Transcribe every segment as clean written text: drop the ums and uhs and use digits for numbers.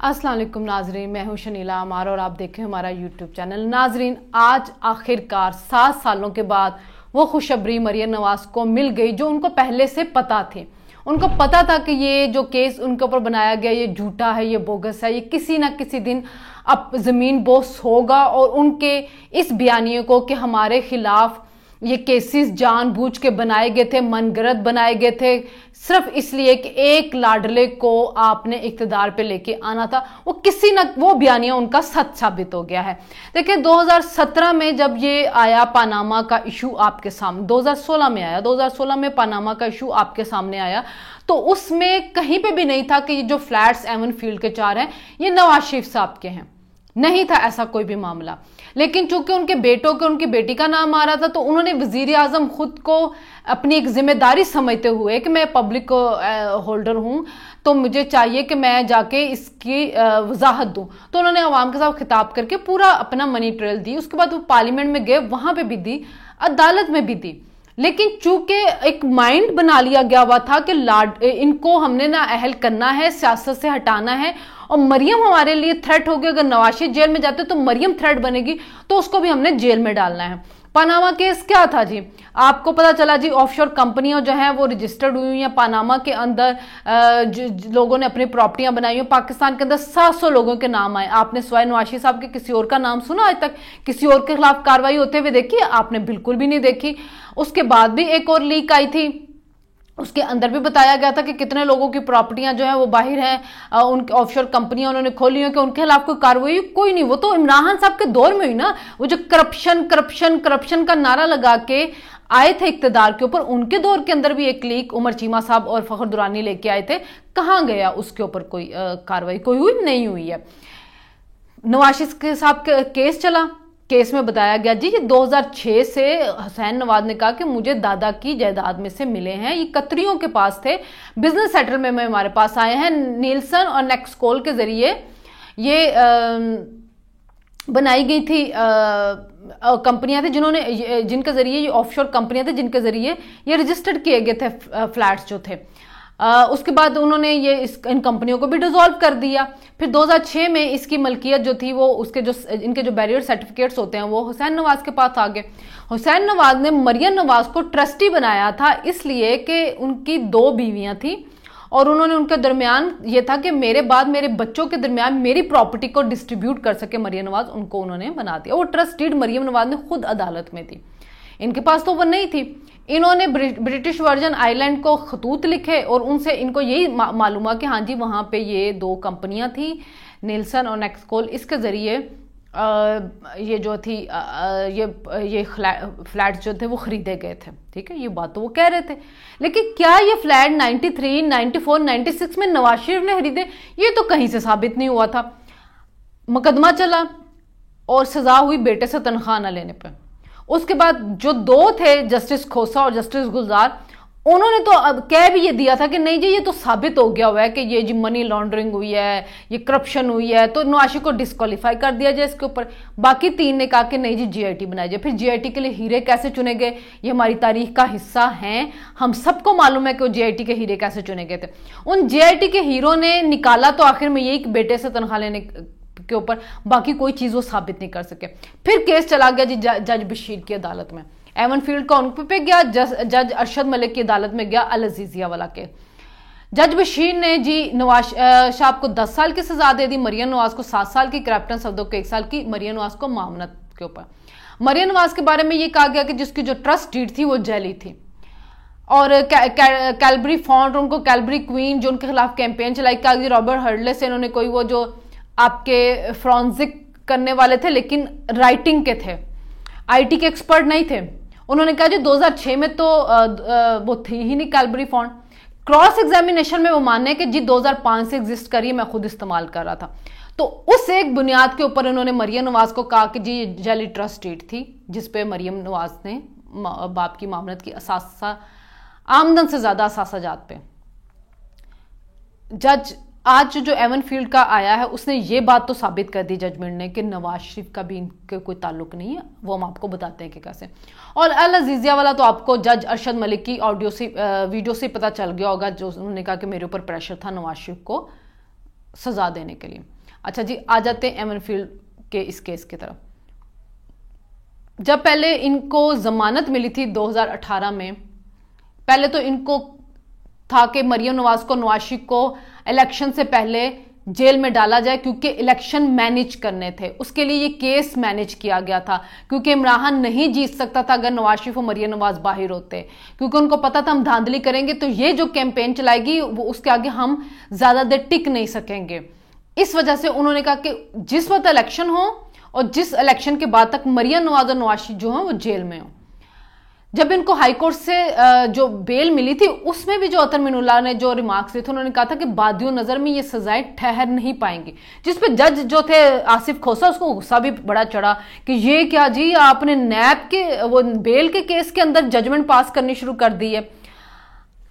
अस्सलाम वालेकुम नाजरीन, मैं हूं शनीला अमार और आप देखें हमारा यूट्यूब चैनल। नाजरीन, आज आखिरकार 7 सालों के बाद वो खुशखबरी मरियम नवाज को मिल गई जो उनको पहले से पता थी। उनको पता था कि ये जो केस उनके ऊपर बनाया गया ये झूठा है, ये बोगस है, ये किसी ना किसी दिन अब ज़मीन बोस होगा और उनके इस बयानिए को कि हमारे खिलाफ ये केसेस जानबूझ के बनाए गए थे, मनगढ़ंत बनाए गए थे, सिर्फ इसलिए कि एक लाडले को आपने इख्तिदार पे लेके आना था, वो बयानिया उनका सच साबित हो गया है। देखिए 2017 में जब ये आया पानामा का इशू आपके सामने, 2016 में आया, 2016 में पानामा का इशू आपके सामने आया, तो उसमें कहीं पे भी नहीं था कि ये जो फ्लैट्स एवन फील्ड के 4 हैं ये नवाज शरीफ साहब के हैं, नहीं था ऐसा कोई भी मामला। लेकिन चूंकि उनके बेटों के उनकी बेटी का नाम आ रहा था तो उन्होंने वजीर आजम खुद को अपनी एक जिम्मेदारी समझते हुए कि मैं पब्लिक होल्डर हूं तो मुझे चाहिए कि मैं जाके इसकी वजाहत दूं, तो उन्होंने अवाम के साथ खिताब करके पूरा अपना मनी ट्रेल दी। उसके बाद वो पार्लियामेंट में गए, वहां पे भी दी, अदालत में भी दी। लेकिन चूंकि एक माइंड बना लिया गया हुआ था कि इनको हमने ना अहल करना है, सियासत से हटाना है, और मरियम हमारे लिए थ्रेट होगी। अगर नवाज शरीफ जेल में जाते तो मरियम थ्रेट बनेगी, तो उसको भी हमने जेल में डालना है। पनामा केस क्या था जी? आपको पता चला जी ऑफशोर कंपनियां जो हैं वो रजिस्टर्ड हुई हैं पानामा के अंदर, लोगों ने अपनी प्रॉपर्टियां बनाई हैं। पाकिस्तान के अंदर 700 लोगों के नाम आए। आपने सिवाय नवाज शरीफ साहब के किसी और का नाम सुना आज तक? किसी और के खिलाफ कार्रवाई होते हुए देखी? आपने बिल्कुल भी नहीं देखी। उसके बाद भी एक और लीक आई थी, उसके अंदर भी बताया गया था कि कितने लोगों की प्रॉपर्टियां जो है वो बाहर हैं, उनकी ऑफशोर कंपनियां उन्होंने खोली हैं, कि उनके खिलाफ कोई कार्रवाई कोई नहीं। वो तो इमरान खान साहब के दौर में हुई ना, वो जो करप्शन करप्शन करप्शन का नारा लगा के आए थे इक्तदार के ऊपर, उनके दौर के अंदर भी एक लीक उमर चीमा साहब और फखर दुरानी लेके आए थे। कहां गया उसके ऊपर कोई कार्रवाई? कोई हुई नहीं हुई है। नवाज शरीफ साहब का केस चला, केस में बताया गया जी 2006 से हुसैन नवाज ने कहा कि मुझे दादा की जायदाद में से मिले हैं, ये कतरियों के पास थे, बिजनेस सेटलमेंट में हमारे पास आए हैं। नीलसन और नेक्सकोल के जरिए ये बनाई गई थी कंपनियां थी जिनके जरिए ये ऑफशोर कंपनियां थी, जिनके जरिए ये रजिस्टर्ड किए गए थे फ्लैट्स जो थे। उसके बाद उन्होंने इन कंपनियों को भी डिसॉल्व कर दिया। फिर 2006 में इसकी मलकियत जो थी वो इनके जो बैरियर सर्टिफिकेट्स होते हैं वो हुसैन नवाज के पास आ गए। हुसैन नवाज ने मरियम नवाज को ट्रस्टी बनाया था इसलिए कि उनकी 2 बीवियां थी और उन्होंने उनके दरमियान ये था कि मेरे बाद मेरे बच्चों के दरमियान मेरी प्रॉपर्टी को डिस्ट्रीब्यूट कर सके मरियम नवाज, उनको उन्होंने बना दिया। वो ट्रस्ट डीड मरियम नवाज ने खुद अदालत में थी, इनके पास तो वो नहीं थी। इन्होंने ब्रिटिश वर्जन आइलैंड को खतूत लिखे और उनसे इनको यही मालूम हुआ कि हाँ जी वहां पे ये 2 कंपनियां थी, नीलसन और नेक्सकोल, इसके जरिए ये जो थी ये फ्लैट जो थे वो खरीदे गए थे। ठीक है, ये बात तो वो कह रहे थे, लेकिन क्या ये फ्लैट 93, 94, 96 में नवाज शरीफ ने खरीदे? ये तो कहीं से साबित नहीं हुआ था। मुकदमा चला और सजा हुई बेटे से तनख्वाह न लेने पर। उसके बाद जो 2 थे जस्टिस खोसा और जस्टिस गुलजार, उन्होंने तो अब कह भी ये दिया था कि नहीं जी ये तो साबित हो गया हुआ है कि ये जी मनी लॉन्ड्रिंग हुई है, ये करप्शन हुई है, तो नवाज को डिस्क्वालीफाई कर दिया जाए इसके ऊपर। बाकी 3 ने कहा कि नहीं जी जीआईटी बनाई जाए। फिर जीआईटी के लिए हीरे कैसे चुने गए ये हमारी तारीख का हिस्सा हैं, हम सबको मालूम है कि वो जीआईटी के हीरे कैसे चुने गए थे। उन जीआईटी के हीरो ने निकाला तो आखिर में यही बेटे से तनख्वाह लेने के ऊपर, बाकी कोई चीज वो साबित नहीं कर सके। फिर केस चला गया जी जज बशीर की अदालत में, एवन फील्ड का उन पे गया, जज अरशद मलिक की अदालत में गया अल अजीजिया वाला के। जज बशीर ने जी नवाज साहब को 10 साल की सजा दे दी, मरियम नवाज को 7 साल की, कैप्टन सफदर को 1 साल की, मरियम नवाज को मामनत के ऊपर। मरियम नवाज के बारे में ये कहा गया कि जिसकी जो ट्रस्ट डीड थी वो जैली थी, और कैलबरी फॉन्ट, उनको कैलबरी क्वीन जो उनके खिलाफ कैंपेन चलाई, कहा रॉबर्ट हर्डले से इन्होंने कोई वो जो आपके फ्रॉन्जिक करने वाले थे लेकिन राइटिंग के थे, आईटी के एक्सपर्ट नहीं थे, उन्होंने कहा जी 2006 में तो वो थी ही नहीं कैलबरी फॉन्ट। क्रॉस एग्जामिनेशन में वो मानने कि जी 2005 से एग्जिस्ट करी, मैं खुद इस्तेमाल कर रहा था। तो उस एक बुनियाद के ऊपर उन्होंने मरियम नवाज को कहा कि जी जैली ट्रस्ट डीड थी जिसपे मरियम नवाज ने बाप की मामनत की असासा आमदन से ज्यादा असासा जात पे। जज आज जो एवन फील्ड का आया है उसने ये बात तो साबित कर दी जजमेंट ने कि नवाज शरीफ का भी इनके कोई ताल्लुक नहीं है, वो हम आपको बताते हैं कि कैसे। और अल अजीजिया वाला तो आपको जज अरशद मलिक की वीडियो से पता चल गया होगा, जो उन्होंने कहा कि मेरे ऊपर प्रेशर था नवाज शरीफ को सजा देने के लिए। अच्छा जी, आ जाते हैं एमन फील्ड के इस केस की तरफ। जब पहले इनको जमानत मिली थी 2018 में, पहले तो इनको था कि मरियम नवाज को, नवाज शरीफ को इलेक्शन से पहले जेल में डाला जाए, क्योंकि इलेक्शन मैनेज करने थे, उसके लिए ये केस मैनेज किया गया था, क्योंकि इमरान नहीं जीत सकता था अगर नवाज शरीफ और मरियम नवाज बाहर होते, क्योंकि उनको पता था हम धांधली करेंगे तो ये जो कैंपेन चलाएगी वो उसके आगे हम ज्यादा देर टिक नहीं सकेंगे। इस वजह से उन्होंने कहा कि जिस वक्त इलेक्शन हो और जिस इलेक्शन के बाद तक मरियम नवाज और नवाज शरीफ जो है वो जेल में हो। जब इनको हाईकोर्ट से जो बेल मिली थी उसमें भी जो अतर मिनुल्लाह ने जो रिमार्क्स दिए थे, उन्होंने कहा था कि बादियों नजर में ये सजाएं ठहर नहीं पाएंगी, जिस पे जज जो थे आसिफ खोसा, उसको गुस्सा भी बड़ा चढ़ा कि ये क्या जी, आपने नैब के वो बेल के केस के अंदर जजमेंट पास करनी शुरू कर दी है।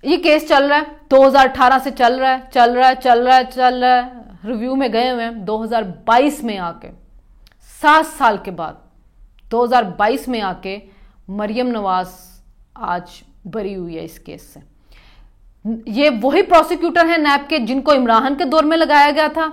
ये केस चल रहा है 2018 से चल रहा है, रिव्यू में गए हुए हैं 2022 में आके, 7 साल के बाद 2022 में आके मरियम नवाज आज बरी हुई है इस केस से। ये वही प्रोसिक्यूटर हैं नैब के जिनको इमरान के दौर में लगाया गया था,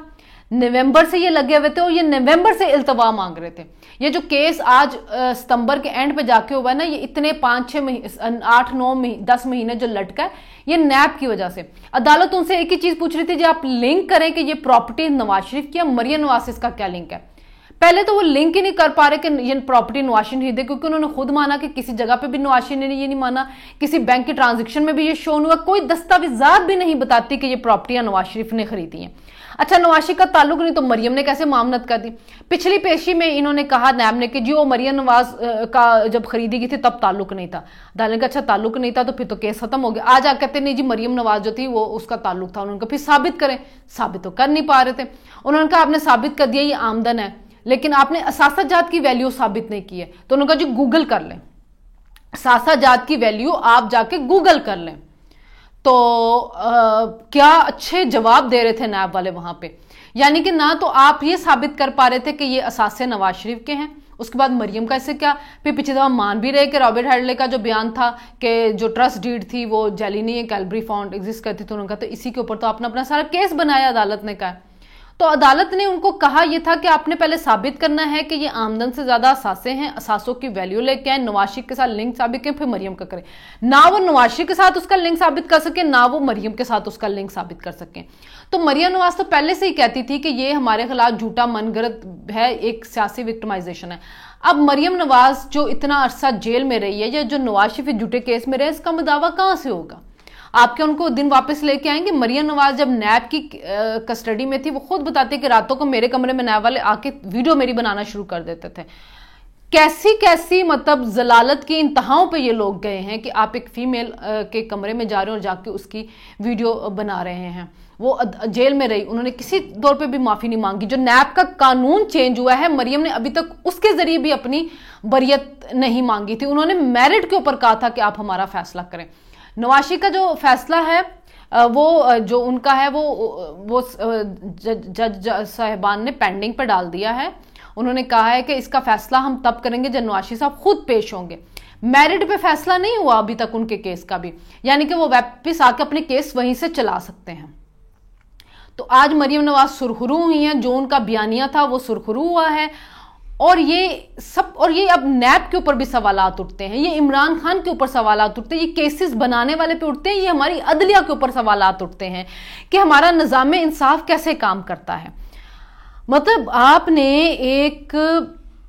नवंबर से ये लगे हुए थे और ये नवंबर से इल्तवा मांग रहे थे। ये जो केस आज सितंबर के एंड पे जाके हुआ है ना, ये इतने 5-6 महीने 8-9-10 महीने जो लटका है, ये नैब की वजह से। अदालत उनसे एक ही चीज पूछ रही थी, जो आप लिंक करें कि ये प्रॉपर्टी नवाज शरीफ की या मरियम नवाज से इसका क्या लिंक है। पहले तो वो लिंक ही नहीं कर पा रहे कि ये प्रॉपर्टी नवाज शरीफ नहीं दे, क्योंकि उन्होंने खुद माना कि किसी जगह पे भी नवाज शरीफ ने ये नहीं माना, किसी बैंक के ट्रांजैक्शन में भी ये शो नहीं हुआ, कोई दस्तावेजात भी नहीं बताती कि ये प्रॉपर्टियां नवाज शरीफ ने खरीदी हैं। अच्छा, नवाज शरीफ का ताल्लुक नहीं तो मरियम ने कैसे मामनत कर दी। पिछली पेशी में इन्होंने कहा नैब ने कि जी वो मरियम नवाज का जब खरीदी गई थी तब ताल्लुक नहीं था। अदालत का अच्छा ताल्लुक नहीं था तो फिर तो केस खत्म हो गया। आज आप कहते नहीं जी मरियम नवाज जो थी वो उसका ताल्लुक था, उन्होंने कहा फिर साबित करें, साबित तो कर नहीं पा रहे थे। उन्होंने कहा आपने साबित कर दिया ये आमदन है, लेकिन आपने असासा जात की वैल्यू साबित नहीं की है। तो उन्होंने कहा जी गूगल कर लें, असासा जात की वैल्यू आप जाके गूगल कर लें। तो क्या अच्छे जवाब दे रहे थे नैब वाले वहां पे, यानी कि ना तो आप ये साबित कर पा रहे थे कि ये असासे नवाज शरीफ के हैं, उसके बाद मरियम का इससे क्या, फिर पीछे दफा मान भी रहे कि रॉबर्ट हेडले का जो बयान था कि जो ट्रस्ट डीड थी वो जाली नहीं है, कैलबरी फंड एग्जिस्ट करती, तो उन्होंने कहा तो इसी के ऊपर तो आपने अपना सारा केस बनाया, अदालत ने कहा। तो अदालत ने उनको कहा यह था कि आपने पहले साबित करना है कि ये आमदन से ज्यादा असासे हैं, असासों की वैल्यू लेके आए, नवाज शरीफ के साथ लिंक साबित करें, फिर मरियम का करें। ना वो नवाज शरीफ के साथ उसका लिंक साबित कर सके, ना वो मरियम के साथ उसका लिंक साबित कर सके। तो मरियम नवाज तो पहले से ही कहती थी कि ये हमारे खिलाफ झूठा मनगढ़ंत है, एक सियासी विक्टिमाइजेशन है। अब मरियम नवाज जो इतना अरसा जेल में रही है या जो नवाज शरीफ झूठे केस में रहे, इसका मुदावा कहां से होगा? आपके उनको दिन वापस लेके आएंगे? मरियम नवाज जब नैब की कस्टडी में थी वो खुद बताती कि रातों को मेरे कमरे में नैब वाले आके वीडियो मेरी बनाना शुरू कर देते थे। कैसी कैसी मतलब जलालत की इंतहाओं पे ये लोग गए हैं कि आप एक फीमेल के कमरे में जा रहे हो और जाके उसकी वीडियो बना रहे हैं। वो जेल में रही, उन्होंने किसी दौर पे भी माफी नहीं मांगी। जो नैब का कानून चेंज हुआ है, मरियम ने अभी तक उसके जरिए भी अपनी बरियत नहीं मांगी थी। उन्होंने मेरिट के ऊपर कहा था कि आप हमारा फैसला करें। नवाज शरीफ का जो फैसला है वो जो उनका है वो जज साहिबान ने पेंडिंग पर डाल दिया है। उन्होंने कहा है कि इसका फैसला हम तब करेंगे जब नवाज शरीफ साहब खुद पेश होंगे। मेरिट पे फैसला नहीं हुआ अभी तक उनके केस का भी, यानी कि वो वापस आके अपने केस वहीं से चला सकते हैं। तो आज मरियम नवाज सुरखरू हुई हैं, जो उनका बयानिया था वो सुरखरू हुआ है। और ये अब नैब के ऊपर भी सवालात उठते हैं, ये इमरान खान के ऊपर सवालात उठते हैं, ये केसेस बनाने वाले पे उठते हैं, ये हमारी अदलिया के ऊपर सवालात उठते हैं कि हमारा निज़ाम इंसाफ कैसे काम करता है। मतलब आपने एक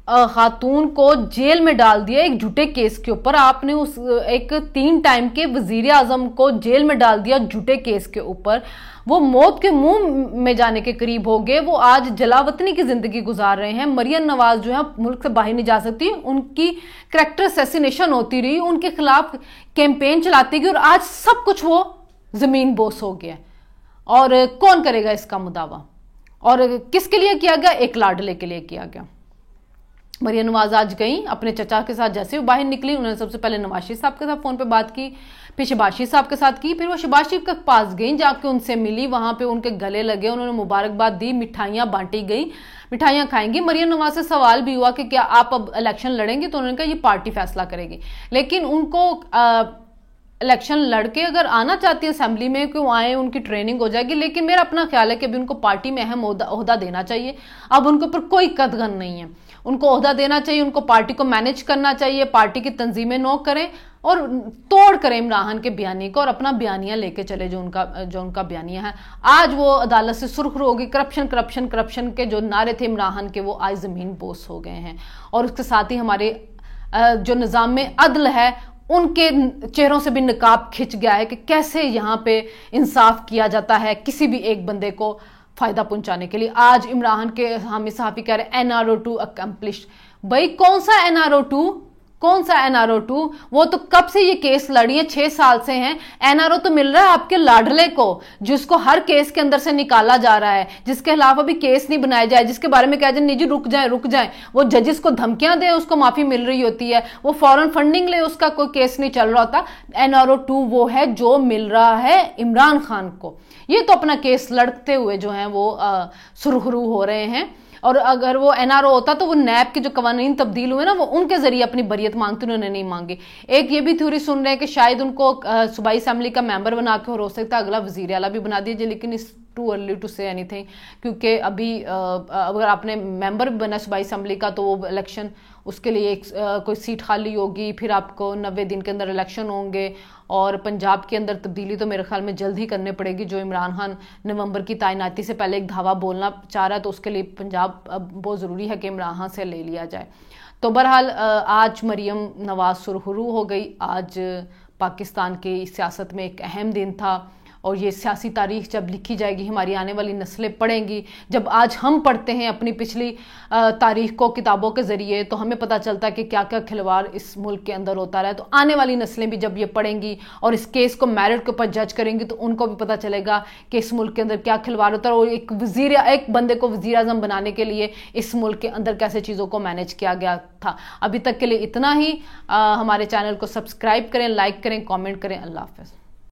खातून को जेल में डाल दिया एक झूठे केस के ऊपर, आपने उस एक 3 टाइम के वजीर आजम को जेल में डाल दिया झूठे केस के ऊपर। वो मौत के मुंह में जाने के करीब हो गए, वो आज जलावतनी की जिंदगी गुजार रहे हैं। मरियम नवाज जो है मुल्क से बाहर नहीं जा सकती, उनकी कैरेक्टर असैसिनेशन होती रही, उनके खिलाफ कैंपेन चलाती गई और आज सब कुछ वो जमीन बोस हो गया। और कौन करेगा इसका मुदावा? और किसके लिए किया गया? एक लाडले के लिए किया गया। मरियम नवाज आज गई अपने चचा के साथ, जैसे वो बाहर निकली उन्होंने सबसे पहले नवाज शरीफ साहब के साथ फोन पे बात की, फिर शहबाज शरीफ साहब के साथ की, फिर वो शहबाज शरीफ के पास गई, जाके उनसे मिली, वहां पे उनके गले लगे, उन्होंने मुबारकबाद दी, मिठाइयां बांटी गई, मिठाइयां खाएंगी। मरियम नवाज से सवाल भी हुआ कि क्या आप अब इलेक्शन लड़ेंगे, तो उन्होंने कहा ये पार्टी फैसला करेगी। लेकिन उनको इलेक्शन लड़के अगर आना चाहती है असेंबली में, क्यों आए, उनकी ट्रेनिंग हो जाएगी। लेकिन मेरा अपना ख्याल है कि अभी उनको पार्टी में अहम ओहदा देना चाहिए। अब उनके ऊपर कोई कदगन नहीं है, उनको ओहदा देना चाहिए, उनको पार्टी को मैनेज करना चाहिए, पार्टी की तंजीमें नो करें और तोड़ करें इमरान खान के बयानी को और अपना बयानिया लेके चले जो उनका बयानिया है। आज वो अदालत से सुर्खरू होगी। करप्शन करप्शन करप्शन के जो नारे थे इमरान खान के, वो आज जमीन बोस हो गए हैं। और उसके साथ ही हमारे जो निज़ाम में अदल है, उनके चेहरों से भी निकाब खिंच गया है कि कैसे यहाँ पे इंसाफ किया जाता है किसी भी एक बंदे को फायदा पहुंचाने के लिए। आज इमरान के हामी सहाफी कह रहे NRO2 अकम्पलिश। भाई कौन सा NRO2, कौन सा NRO2? वो तो कब से ये केस लड़ी है, 6 साल से हैं। NRO तो मिल रहा है आपके लाडले को, जिसको हर केस के अंदर से निकाला जा रहा है, जिसके खिलाफ अभी केस नहीं बनाया जाए, जिसके बारे में कहा जाए निजी रुक जाए। वो जजेस को धमकियां दे, उसको माफी मिल रही होती है, वो फॉरेन फंडिंग ले, उसका कोई केस नहीं चल रहा होता। NRO2 वो है जो मिल रहा है इमरान खान को। ये तो अपना केस लड़ते हुए जो है वो सुरखरू हो रहे हैं। और अगर वो NRO होता तो वो नैब के जो कवानीन तब्दील हुए ना, वो उनके जरिए अपनी बरियत मांगते, उन्होंने नहीं मांगी। एक ये भी थ्योरी सुन रहे हैं कि शायद उनको सूबाई असेंबली का मेंबर बना के और हो सकता है अगला वजीर आला भी बना दीजिए, लेकिन is too early to say anything, क्योंकि अभी अगर आपने मेंबर भी बना सूबाई असेंबली का तो वो इलेक्शन, उसके लिए कोई सीट खाली होगी, फिर आपको 90 दिन के अंदर इलेक्शन होंगे। और पंजाब के अंदर तब्दीली तो मेरे ख्याल में जल्द ही करनी पड़ेगी। जो इमरान खान नवंबर की तैनाती से पहले एक धावा बोलना चाह रहा है, तो उसके लिए पंजाब बहुत ज़रूरी है कि इमरान खान से ले लिया जाए। तो बहरहाल आज मरियम नवाज सुरखरू हो गई। आज पाकिस्तान की सियासत में एक अहम दिन था और ये सियासी तारीख जब लिखी जाएगी, हमारी आने वाली नस्लें पढ़ेंगी। जब आज हम पढ़ते हैं अपनी पिछली तारीख को किताबों के ज़रिए, तो हमें पता चलता है कि क्या क्या खिलवाड़ इस मुल्क के अंदर होता रहा है। तो आने वाली नस्लें भी जब ये पढ़ेंगी और इस केस को मेरिट के ऊपर जज करेंगी, तो उनको भी पता चलेगा कि इस मुल्क के अंदर क्या खिलवाड़ होता है और एक बंदे को वज़ीर आज़म बनाने के लिए इस मुल्क के अंदर कैसे चीज़ों को मैनेज किया गया था। अभी तक के लिए इतना ही। हमारे चैनल को सब्सक्राइब करें, लाइक करें, कॉमेंट करें। अल्लाह हाफ़िज़।